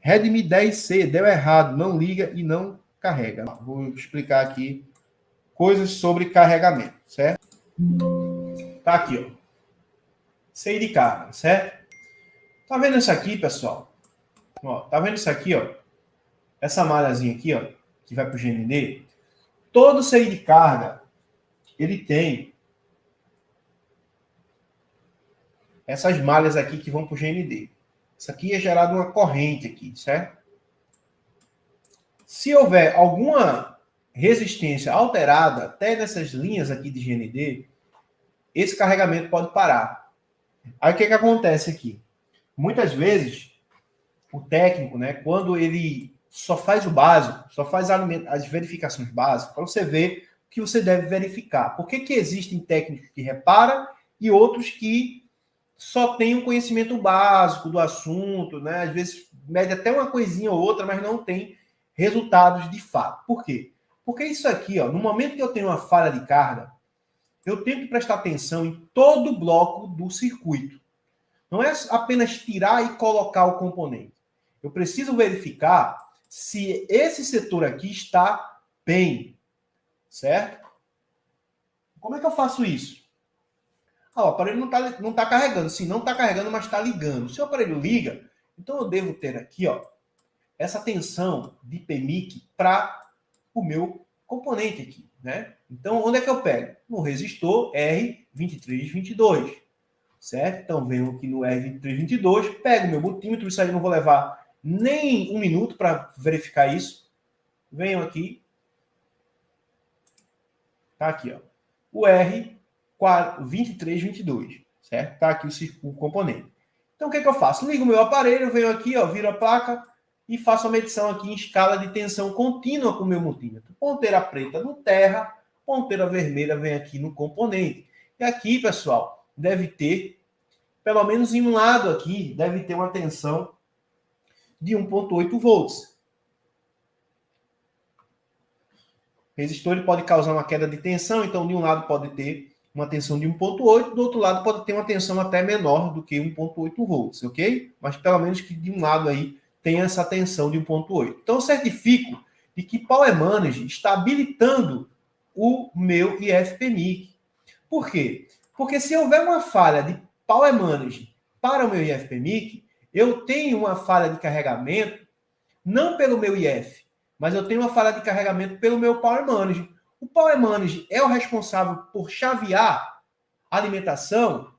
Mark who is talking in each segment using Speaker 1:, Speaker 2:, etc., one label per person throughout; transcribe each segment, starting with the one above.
Speaker 1: Redmi 10C, deu errado, não liga e não carrega. Vou explicar aqui coisas sobre carregamento, certo? Tá aqui, ó. C de carga, certo? Tá vendo isso aqui, pessoal? Ó, tá vendo isso aqui, ó? Essa malhazinha aqui, ó, que vai pro GND. Todo CI de carga, ele tem essas malhas aqui que vão pro GND. Isso aqui é gerado uma corrente aqui, certo? Se houver alguma resistência alterada até nessas linhas aqui de GND, esse carregamento pode parar. Aí o que acontece aqui? Muitas vezes, o técnico, né, quando ele só faz o básico, só faz as verificações básicas, para você ver o que você deve verificar. Por que existem técnicos que reparam e outros que só têm um conhecimento básico do assunto, né? Às vezes mede até uma coisinha ou outra, mas não tem resultados de fato. Por quê? Porque isso aqui, ó, no momento que eu tenho uma falha de carga, eu tenho que prestar atenção em todo o bloco do circuito. Não é apenas tirar e colocar o componente. Eu preciso verificar se esse setor aqui está bem, certo? Como é que eu faço isso? O aparelho não está carregando. Sim, não está carregando, mas está ligando. Se o aparelho liga, então eu devo ter aqui, ó, essa tensão de PMIC para o meu componente aqui, né? Então, onde é que eu pego? No resistor R2322, certo? Então, venho aqui no R2322, pego meu multímetro, isso aí eu não vou levar nem um minuto para verificar isso. Venho aqui, tá aqui, ó, o R2322, certo? Tá aqui o componente. Então, o que eu faço? Ligo o meu aparelho, venho aqui, ó, viro a placa e faço a medição aqui em escala de tensão contínua com o meu multímetro. Ponteira preta no terra, ponteira vermelha vem aqui no componente. E aqui, pessoal, deve ter, pelo menos em um lado aqui, deve ter uma tensão de 1,8 volts. O resistor ele pode causar uma queda de tensão, então de um lado pode ter uma tensão de 1,8, do outro lado pode ter uma tensão até menor do que 1,8 volts, ok? Mas pelo menos que de um lado aí tenha essa tensão de 1,8. Então eu certifico de que Power Manage está habilitando o meu IFPMIC. Por quê? Porque se houver uma falha de Power Manage para o meu IFPMIC, eu tenho uma falha de carregamento, não pelo meu IF, mas eu tenho uma falha de carregamento pelo meu Power Manage. O Power Manage é o responsável por chavear a alimentação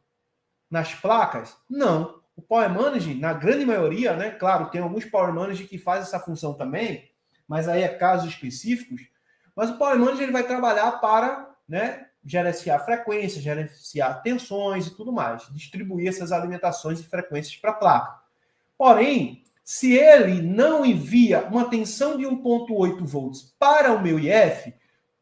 Speaker 1: nas placas? Não. O Power Manage, na grande maioria, né? Claro, tem alguns Power Manage que fazem essa função também, mas aí é casos específicos. Mas o Power Manage ele vai trabalhar para, né, gerenciar frequências, gerenciar tensões e tudo mais, distribuir essas alimentações e frequências para a placa. Porém, se ele não envia uma tensão de 1,8 volts para o meu IF,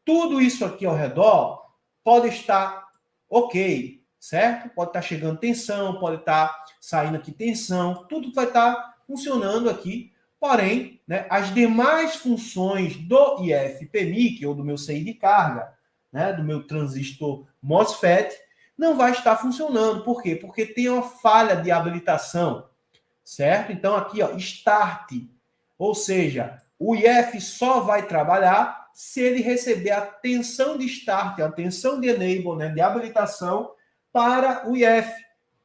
Speaker 1: tudo isso aqui ao redor pode estar ok, certo? Pode estar chegando tensão, pode estar saindo aqui tensão, tudo vai estar funcionando aqui. Porém, né, as demais funções do IF-PMIC, ou do meu CI de carga, né, do meu transistor MOSFET, não vai estar funcionando. Por quê? Porque tem uma falha de habilitação, certo? Então, aqui, ó, Start, ou seja, o IF só vai trabalhar se ele receber a tensão de Start, a tensão de Enable, né, de habilitação para o IF.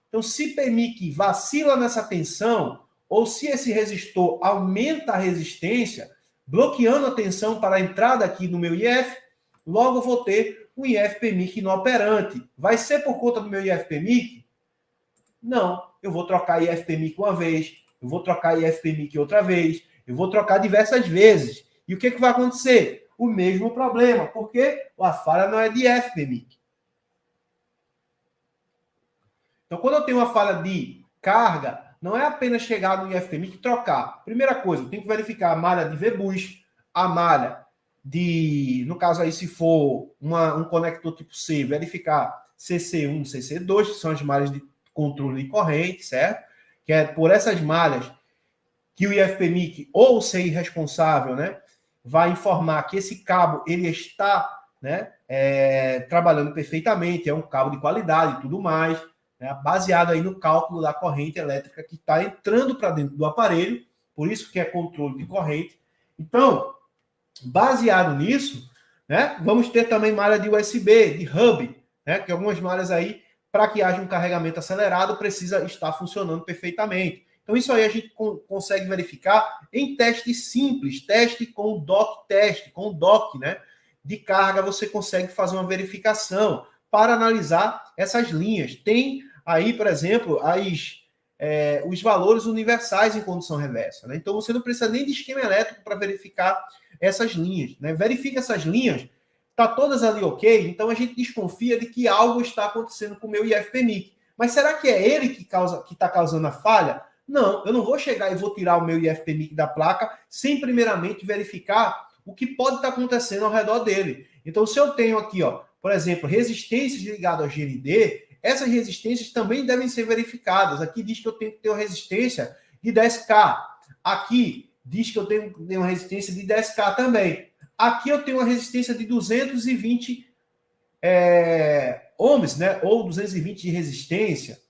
Speaker 1: Então, se PMIC vacila nessa tensão, ou se esse resistor aumenta a resistência, bloqueando a tensão para a entrada aqui no meu IF, logo eu vou ter um IF-PMIC inoperante. Vai ser por conta do meu IF-PMIC? Não. Eu vou trocar IF-PMIC uma vez, eu vou trocar IF-PMIC outra vez, eu vou trocar diversas vezes. E o que vai acontecer? O mesmo problema, porque a falha não é de IF-PMIC. Então, quando eu tenho uma falha de carga, não é apenas chegar no IFPMIC e trocar. Primeira coisa, eu tenho que verificar a malha de VBus, a malha de, no caso aí, se for um conector tipo C, verificar CC1, CC2, que são as malhas de controle de corrente, certo? Que é por essas malhas que o IFPMIC ou o CI responsável, né, vai informar que esse cabo ele está, né, trabalhando perfeitamente, é um cabo de qualidade e tudo mais, né, baseado aí no cálculo da corrente elétrica que está entrando para dentro do aparelho por isso que é controle de corrente. Então, baseado nisso, né, vamos ter também malha de USB, de hub, né, que algumas malhas aí, para que haja um carregamento acelerado, precisa estar funcionando perfeitamente. Então, isso aí a gente consegue verificar em teste simples, teste com o dock teste, com o dock, né, de carga, você consegue fazer uma verificação para analisar essas linhas. Tem aí, por exemplo, os valores universais em condução reversa, né? Então, você não precisa nem de esquema elétrico para verificar essas linhas, né? Verifica essas linhas, tá todas ali ok, então a gente desconfia de que algo está acontecendo com o meu IFPMIC. Mas será que é ele que está causando a falha? Não, eu não vou chegar e vou tirar o meu IFPMIC da placa sem primeiramente verificar o que pode estar acontecendo ao redor dele. Então, se eu tenho aqui, ó, por exemplo, resistências ligadas ao GND, essas resistências também devem ser verificadas. Aqui diz que eu tenho que ter uma resistência de 10K. Aqui diz que eu tenho que ter uma resistência de 10K também. Aqui eu tenho uma resistência de 220 ohms, né? Ou 220 de resistência,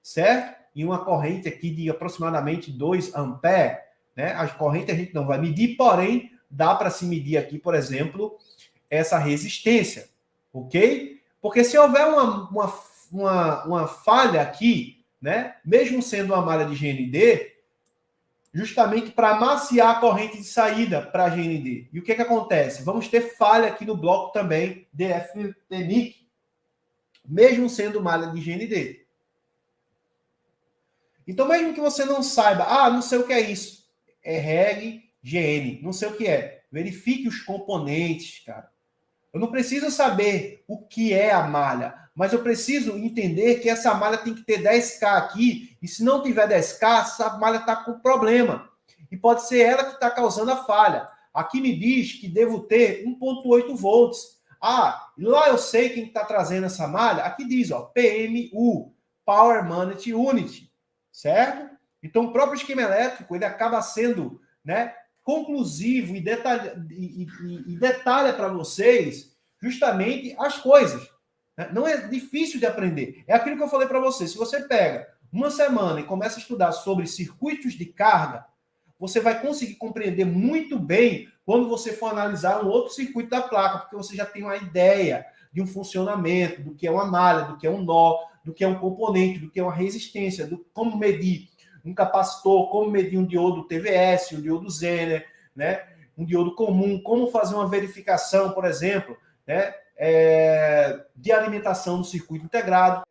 Speaker 1: certo? E uma corrente aqui de aproximadamente 2 amperes, né? A corrente a gente não vai medir, porém, dá para se medir aqui, por exemplo, essa resistência, ok? Porque se houver uma falha aqui, né? Mesmo sendo uma malha de GND, justamente para amaciar a corrente de saída para a GND. E o que acontece? Vamos ter falha aqui no bloco também DFTMIC, mesmo sendo malha de GND. Então, mesmo que você não saiba, não sei o que é isso, é reg GN, não sei o que é. Verifique os componentes, cara. Eu não preciso saber o que é a malha, mas eu preciso entender que essa malha tem que ter 10K aqui, e se não tiver 10K, essa malha está com problema. E pode ser ela que está causando a falha. Aqui me diz que devo ter 1.8 volts. Lá eu sei quem está trazendo essa malha. Aqui diz, ó, PMU, Power Management Unit, certo? Então, o próprio esquema elétrico, ele acaba sendo, né, conclusivo e detalha para vocês justamente as coisas. Não é difícil de aprender. É aquilo que eu falei para você. Se você pega uma semana e começa a estudar sobre circuitos de carga, você vai conseguir compreender muito bem quando você for analisar um outro circuito da placa, porque você já tem uma ideia de um funcionamento, do que é uma malha, do que é um nó, do que é um componente, do que é uma resistência, do como medir um capacitor, como medir um diodo TVS, um diodo Zener, né? Um diodo comum, como fazer uma verificação, por exemplo, né? De alimentação do circuito integrado.